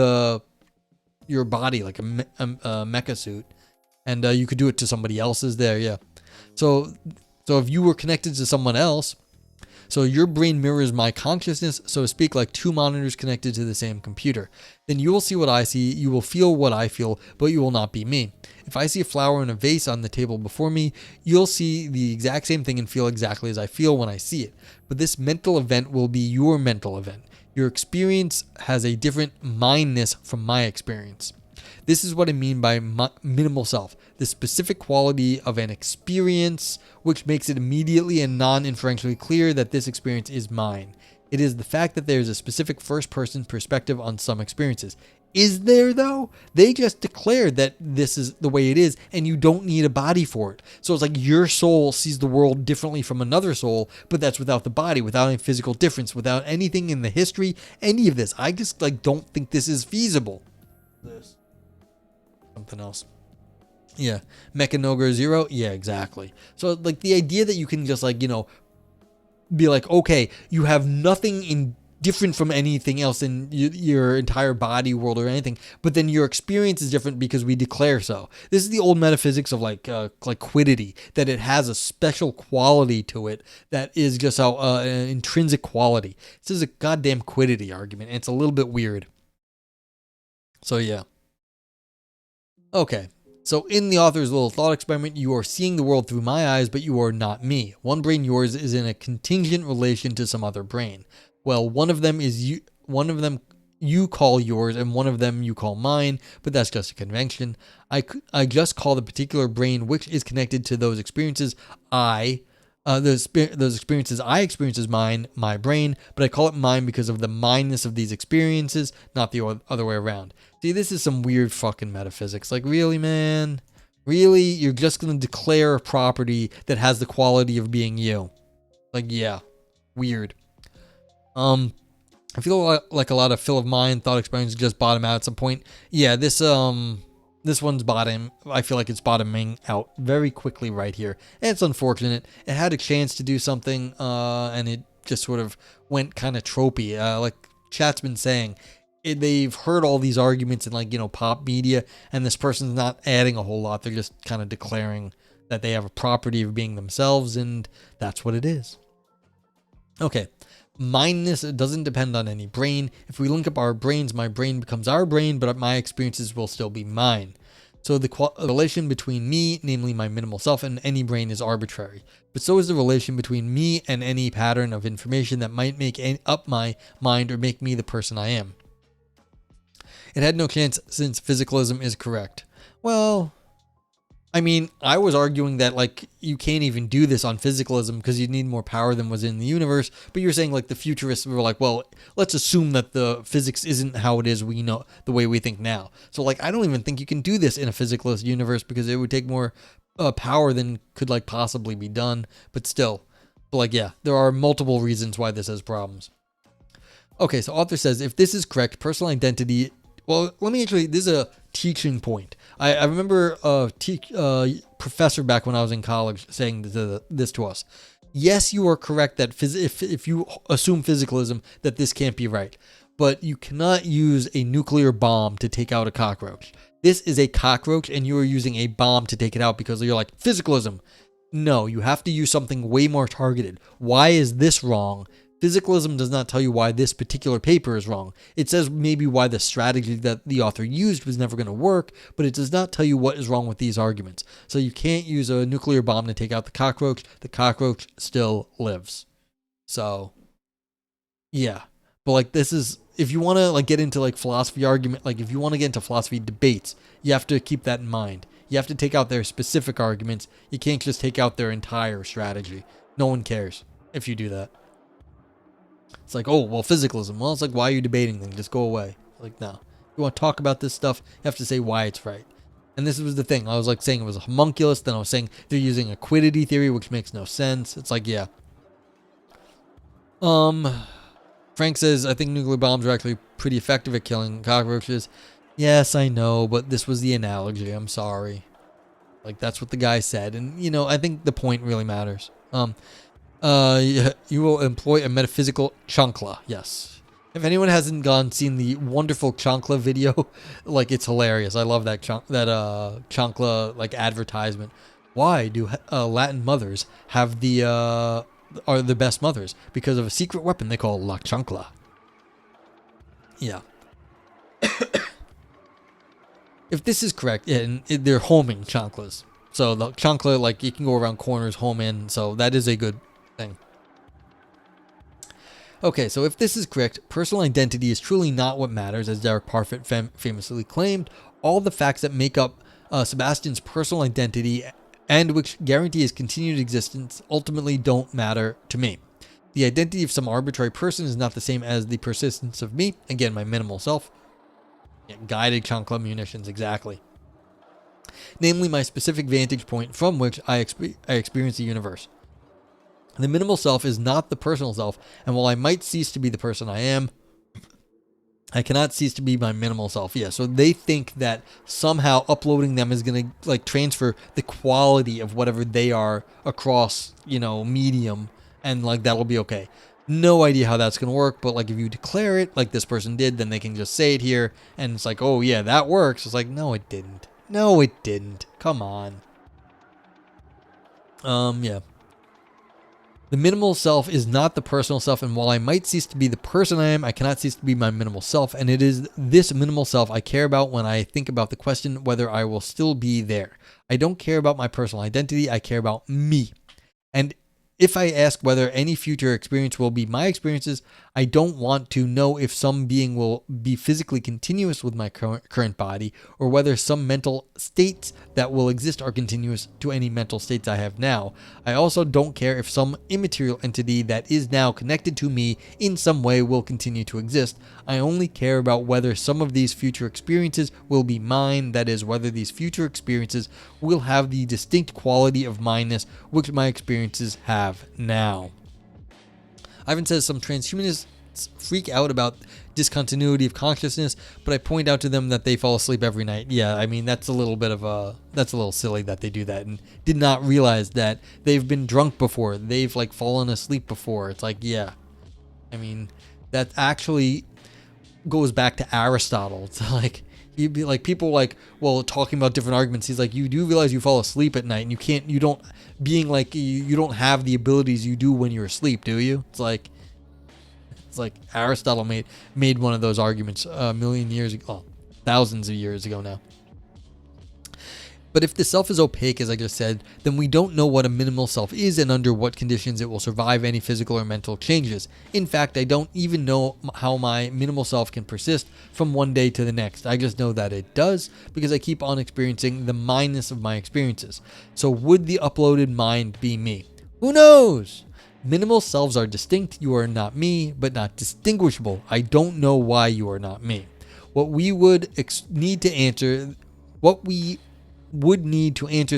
A: your body like a mecha suit, and you could do it to somebody else's there. Yeah. So if you were connected to someone else. So your brain mirrors my consciousness, so to speak, like two monitors connected to the same computer. Then you will see what I see, you will feel what I feel, but you will not be me. If I see a flower in a vase on the table before me, you'll see the exact same thing and feel exactly as I feel when I see it. But this mental event will be your mental event. Your experience has a different mindness from my experience. This is what I mean by minimal self, the specific quality of an experience which makes it immediately and non-inferentially clear that this experience is mine. It is the fact that there is a specific first-person perspective on some experiences. Is there, though? They just declared that this is the way it is, and you don't need a body for it. So it's like your soul sees the world differently from another soul, but that's without the body, without any physical difference, without anything in the history, any of this. I just like don't think this is feasible. Something else. Yeah. Mechanogra 0. Yeah, exactly. So like the idea that you can just like, you know, be like, okay, you have nothing in different from anything else in your entire body world or anything, but then your experience is different because we declare so. This is the old metaphysics of like quiddity, that it has a special quality to it that is just how an intrinsic quality. This is a goddamn quiddity argument, and it's a little bit weird. So yeah. Okay, So in the author's little thought experiment, you are seeing the world through my eyes, but you are not me. One brain, yours, is in a contingent relation to some other brain. Well, one of them you call yours, and one of them you call mine, but that's just a convention. I just call the particular brain which is connected to those experiences those experiences I experience as mine, my brain, but I call it mine because of the mineness of these experiences, not the other way around. See, this is some weird fucking metaphysics. Like, really, man? Really? You're just going to declare a property that has the quality of being you? Like, yeah. Weird. I feel like a lot of fill of mind thought experiments just bottom out at some point. Yeah, this one's bottom. I feel like it's bottoming out very quickly right here. And it's unfortunate. It had a chance to do something, and it just sort of went kind of tropey. Like chat's been saying, they've heard all these arguments in, like, pop media, and this person's not adding a whole lot. They're just kind of declaring that they have a property of being themselves, and that's what it is. Okay. Mineness doesn't depend on any brain. If we link up our brains, my brain becomes our brain, but my experiences will still be mine. So the relation between me, namely my minimal self, and any brain is arbitrary. But so is the relation between me and any pattern of information that might make up my mind or make me the person I am. It had no chance since physicalism is correct. Well, I mean, I was arguing that, like, you can't even do this on physicalism because you need more power than was in the universe. But you're saying, like, the futurists were like, well, let's assume that the physics isn't how it is we know, the way we think now. So, like, I don't even think you can do this in a physicalist universe because it would take more power than could, like, possibly be done. But still, like, yeah, there are multiple reasons why this has problems. Okay, so author says, if this is correct, personal identity... Well, let me actually... This is a teaching point. I remember a professor back when I was in college saying this to us. Yes, you are correct that if you assume physicalism, that this can't be right. But you cannot use a nuclear bomb to take out a cockroach. This is a cockroach, and you are using a bomb to take it out because you're like, physicalism. No, you have to use something way more targeted. Why is this wrong? Physicalism does not tell you why this particular paper is wrong. It says maybe why the strategy that the author used was never going to work, but it does not tell you what is wrong with these arguments. So you can't use a nuclear bomb to take out the cockroach. The cockroach still lives. So, yeah. But, like, this is, if you want to, like, get into, like, philosophy argument, like, if you want to get into philosophy debates, you have to keep that in mind. You have to take out their specific arguments. You can't just take out their entire strategy. No one cares if you do that. It's like, oh, well, physicalism. Well, it's like, why are you debating things? Just go away. Like, no. If you want to talk about this stuff, you have to say why it's right. And this was the thing. I was, like, saying it was a homunculus. Then I was saying they're using a quiddity theory, which makes no sense. It's like, yeah. Frank says, I think nuclear bombs are actually pretty effective at killing cockroaches. Yes, I know, but this was the analogy. I'm sorry. Like, that's what the guy said. And, I think the point really matters. You will employ a metaphysical chancla. Yes. If anyone hasn't seen the wonderful chancla video, like, it's hilarious. I love that chancla, like, advertisement. Why do Latin mothers have are the best mothers? Because of a secret weapon they call la chancla. Yeah. If this is correct, they're homing chanclas. So the chancla, like, you can go around corners, home in. So that is a good thing. Okay, so if this is correct, personal identity is truly not what matters, as Derek Parfit famously claimed. All the facts that make up Sebastian's personal identity and which guarantee his continued existence ultimately don't matter to me. The identity of some arbitrary person is not the same as the persistence of me, again, my minimal self. Yeah, guided chancla munitions, exactly. Namely, my specific vantage point from which I experience the universe. The minimal self is not the personal self, and while I might cease to be the person I am, I cannot cease to be my minimal self. Yeah, so they think that somehow uploading them is going to, like, transfer the quality of whatever they are across, medium, and, like, that'll be okay. No idea how that's going to work, but, like, if you declare it like this person did, then they can just say it here, and it's like, oh, yeah, that works. It's like, no, it didn't. No, it didn't. Come on. Yeah. The minimal self is not the personal self, and while I might cease to be the person I am, I cannot cease to be my minimal self, and it is this minimal self I care about when I think about the question whether I will still be there. I don't care about my personal identity, I care about me. And if I ask whether any future experience will be my experiences, I don't want to know if some being will be physically continuous with my current body, or whether some mental states that will exist are continuous to any mental states I have now. I also don't care if some immaterial entity that is now connected to me in some way will continue to exist. I only care about whether some of these future experiences will be mine, that is, whether these future experiences will have the distinct quality of mineness which my experiences have now. Ivan says some transhumanists freak out about discontinuity of consciousness, but I point out to them that they fall asleep every night. Yeah, I mean, that's a little silly that they do that and did not realize that they've been drunk before. They've like fallen asleep before. It's like, yeah. I mean, that actually goes back to Aristotle. It's like, you'd be like, people like, well, talking about different arguments. He's like, you do realize you fall asleep at night and you don't have the abilities you do when you're asleep, do you? It's like Aristotle made one of those arguments a million years ago, thousands of years ago now. But if the self is opaque, as I just said, then we don't know what a minimal self is and under what conditions it will survive any physical or mental changes. In fact, I don't even know how my minimal self can persist from one day to the next. I just know that it does because I keep on experiencing the mineness of my experiences. So would the uploaded mind be me? Who knows? Minimal selves are distinct. You are not me, but not distinguishable. I don't know why you are not me. What we would need to answer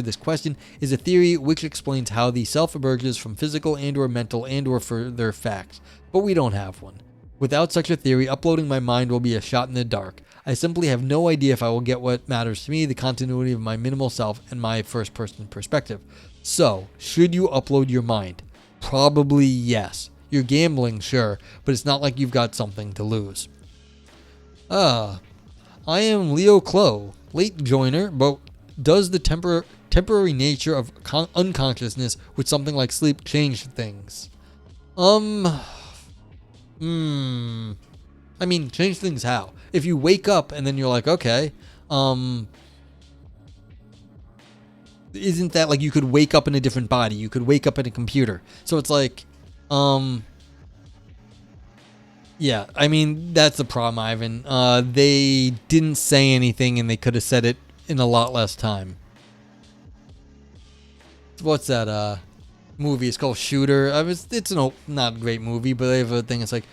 A: this question is a theory which explains how the self emerges from physical and or mental and or further facts, but we don't have one. Without such a theory, uploading my mind will be a shot in the dark. I simply have no idea if I will get what matters to me, the continuity of my minimal self and my first person perspective. So, should you upload your mind? Probably yes. You're gambling, sure, but it's not like you've got something to lose. I am Leo Clo, late joiner, but does the temporary nature of unconsciousness with something like sleep change things? I mean, change things how? If you wake up and then you're like, okay, isn't that like you could wake up in a different body? You could wake up in a computer. So it's like, yeah, I mean, that's the problem, Ivan. They didn't say anything and they could have said it in a lot less time. What's that movie? It's called Shooter. It's not a great movie, but they have a thing. It's like,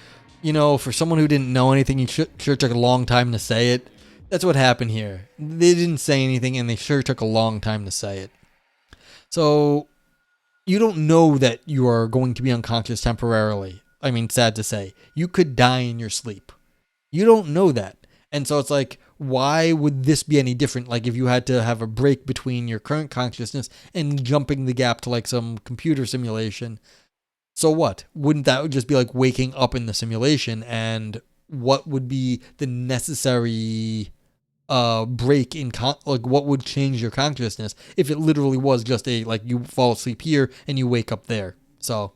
A: for someone who didn't know anything, you sure took a long time to say it. That's what happened here. They didn't say anything, and they sure took a long time to say it. So, you don't know that you are going to be unconscious temporarily. I mean, sad to say. You could die in your sleep. You don't know that. And so it's like, why would this be any different? Like if you had to have a break between your current consciousness and jumping the gap to like some computer simulation. So what? Wouldn't that just be like waking up in the simulation? And what would be the necessary break in like what would change your consciousness if it literally was just like you fall asleep here and you wake up there? So,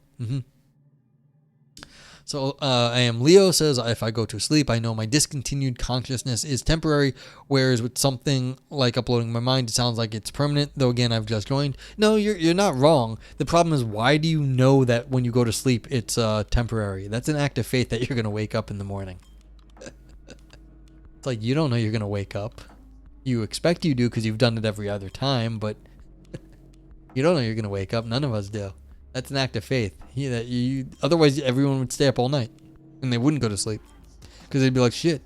A: So I am Leo says, if I go to sleep, I know my discontinued consciousness is temporary, whereas with something like uploading my mind, it sounds like it's permanent, though again, I've just joined. No, you're not wrong. The problem is, why do you know that when you go to sleep, it's temporary? That's an act of faith that you're going to wake up in the morning. It's like, you don't know you're going to wake up. You expect you do because you've done it every other time, but you don't know you're going to wake up. None of us do. That's an act of faith. Otherwise, everyone would stay up all night, and they wouldn't go to sleep because they'd be like, "Shit,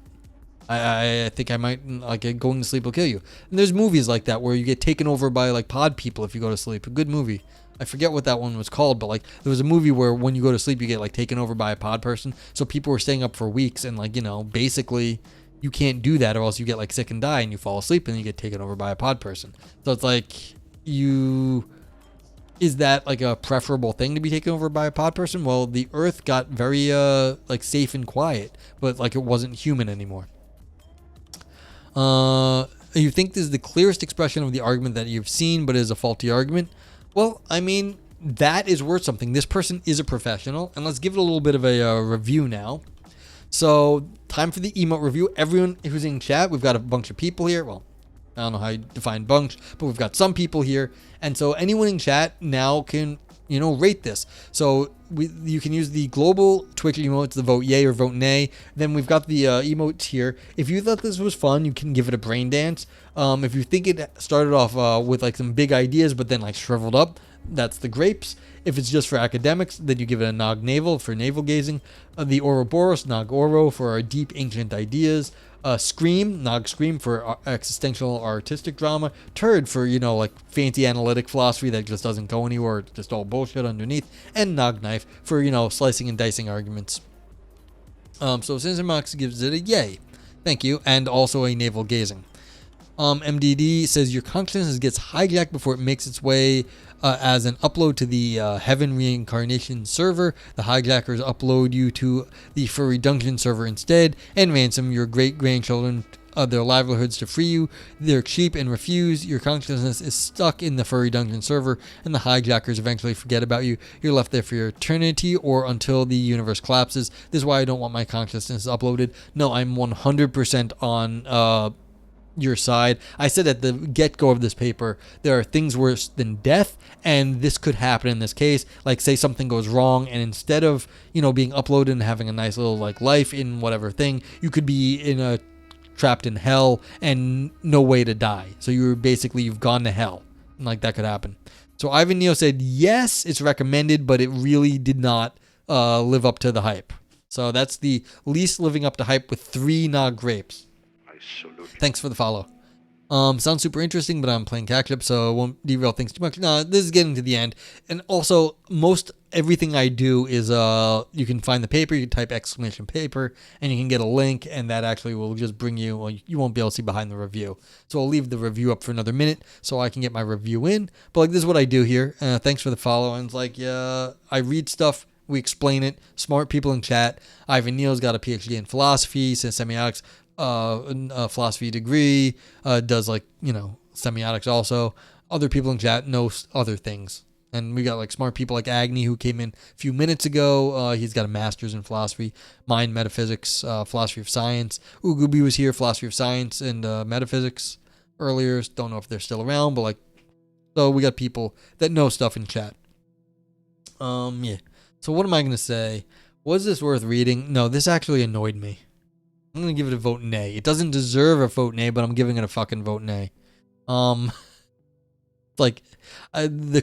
A: I think I might like going to sleep will kill you." And there's movies like that where you get taken over by like pod people if you go to sleep. A good movie. I forget what that one was called, but like there was a movie where when you go to sleep, you get like taken over by a pod person. So people were staying up for weeks, and like basically you can't do that, or else you get like sick and die, and you fall asleep, and you get taken over by a pod person. So it's like Is that like a preferable thing to be taken over by a pod person? Well, the Earth got very like safe and quiet, but like it wasn't human anymore. You think this is the clearest expression of the argument that you've seen, but is a faulty argument? Well, I mean, that is worth something. This person is a professional, and let's give it a little bit of a review now. So, time for the emote review. Everyone who's in chat, we've got a bunch of people here. Well, I don't know how you define bunch, but we've got some people here. And so anyone in chat now can, rate this. So you can use the global Twitch emotes to vote yay or vote nay. Then we've got the emotes here. If you thought this was fun, you can give it a brain dance. If you think it started off with like some big ideas, but then like shriveled up, that's the grapes. If it's just for academics, then you give it a nog navel for navel gazing. The Ouroboros, nog oro for our deep ancient ideas. Scream, nog scream for existential artistic drama. Turd for, like fancy analytic philosophy that just doesn't go anywhere, just all bullshit underneath. And nog knife for, slicing and dicing arguments. So Cinemax gives it a yay. Thank you. And also a navel gazing. MDD says your consciousness gets hijacked before it makes its way as an upload to the Heaven Reincarnation server. The hijackers upload you to the Furry Dungeon server instead and ransom your great-grandchildren their livelihoods to free you. They're cheap and refuse. Your consciousness is stuck in the Furry Dungeon server, and the hijackers eventually forget about you. You're left there for your eternity or until the universe collapses. This is why I don't want my consciousness uploaded. No, I'm 100% on your side. I said at the get-go of this paper, there are things worse than death, and this could happen in this case. Like, say something goes wrong, and instead of, being uploaded and having a nice little, like, life in whatever thing, you could be trapped in hell and no way to die. So you've gone to hell. And, like, that could happen. So Ivan Neo said, yes, it's recommended, but it really did not live up to the hype. So that's the least living up to hype with 3 nog grapes. Thanks for the follow. Sounds super interesting, but I'm playing catch up, so I won't derail things too much. No, this is getting to the end. And also, most everything I do is, you can find the paper, you can type exclamation paper, and you can get a link, and that actually will just bring you, well, you won't be able to see behind the review. So I'll leave the review up for another minute so I can get my review in. But like, this is what I do here. Thanks for the follow. And it's like, yeah, I read stuff. We explain it. Smart people in chat. Ivan Neal's got a PhD in philosophy, says semiotics. A philosophy degree, does semiotics also. Other people in chat know other things. And we got like smart people like Agni who came in a few minutes ago. He's got a master's in philosophy, mind, metaphysics, philosophy of science. Ugubi was here, philosophy of science and metaphysics earlier. Don't know if they're still around, but so we got people that know stuff in chat. Yeah. So what am I going to say? Was this worth reading? No, this actually annoyed me. I'm going to give it a vote nay. It doesn't deserve a vote nay, but I'm giving it a fucking vote nay. The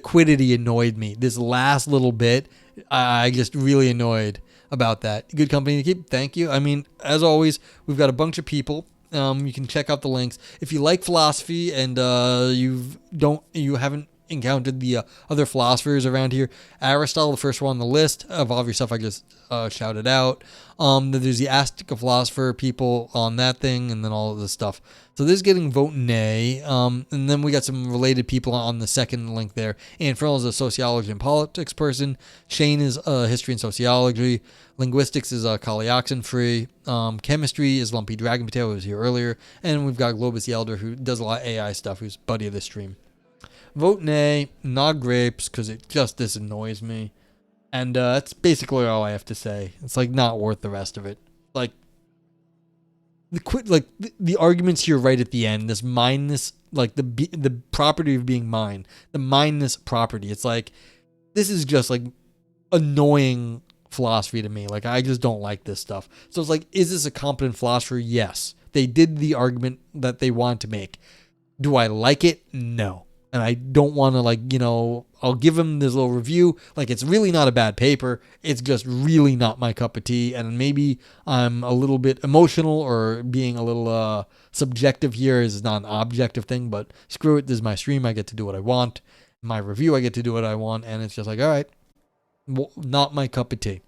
A: quiddity annoyed me. This last little bit, I just really annoyed about that. Good company to keep. Thank you. I mean, as always, we've got a bunch of people. You can check out the links. If you like philosophy and you haven't encountered the other philosophers around here, Aristotle, the first one on the list. Of all of your stuff I just shouted out. There's the Ask a Philosopher people on that thing, and then all of this stuff. So this is getting vote nay. And then we got some related people on the second link there. Anne Frill is a sociology and politics person. Shane is history and sociology. Linguistics is Kali Oxenfree. Chemistry is Lumpy Dragon Potato, who was here earlier. And we've got Globus the Elder, who does a lot of AI stuff, who's buddy of the stream. Vote nay, not grapes, because this annoys me. And that's basically all I have to say. It's like not worth the rest of it. Like the arguments here right at the end, this mindness, like the property of being mine, the mindness property. It's like, this is just like annoying philosophy to me. Like, I just don't like this stuff. So it's like, is this a competent philosopher? Yes. They did the argument that they want to make. Do I like it? No. And I don't want to I'll give him this little review. Like, it's really not a bad paper. It's just really not my cup of tea. And maybe I'm a little bit emotional or being a little subjective here. Is not an objective thing, but screw it. This is my stream. I get to do what I want. My review, I get to do what I want. And it's just like, all right, not my cup of tea.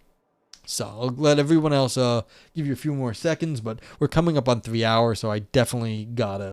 A: So I'll let everyone else give you a few more seconds, but we're coming up on 3 hours, so I definitely gotta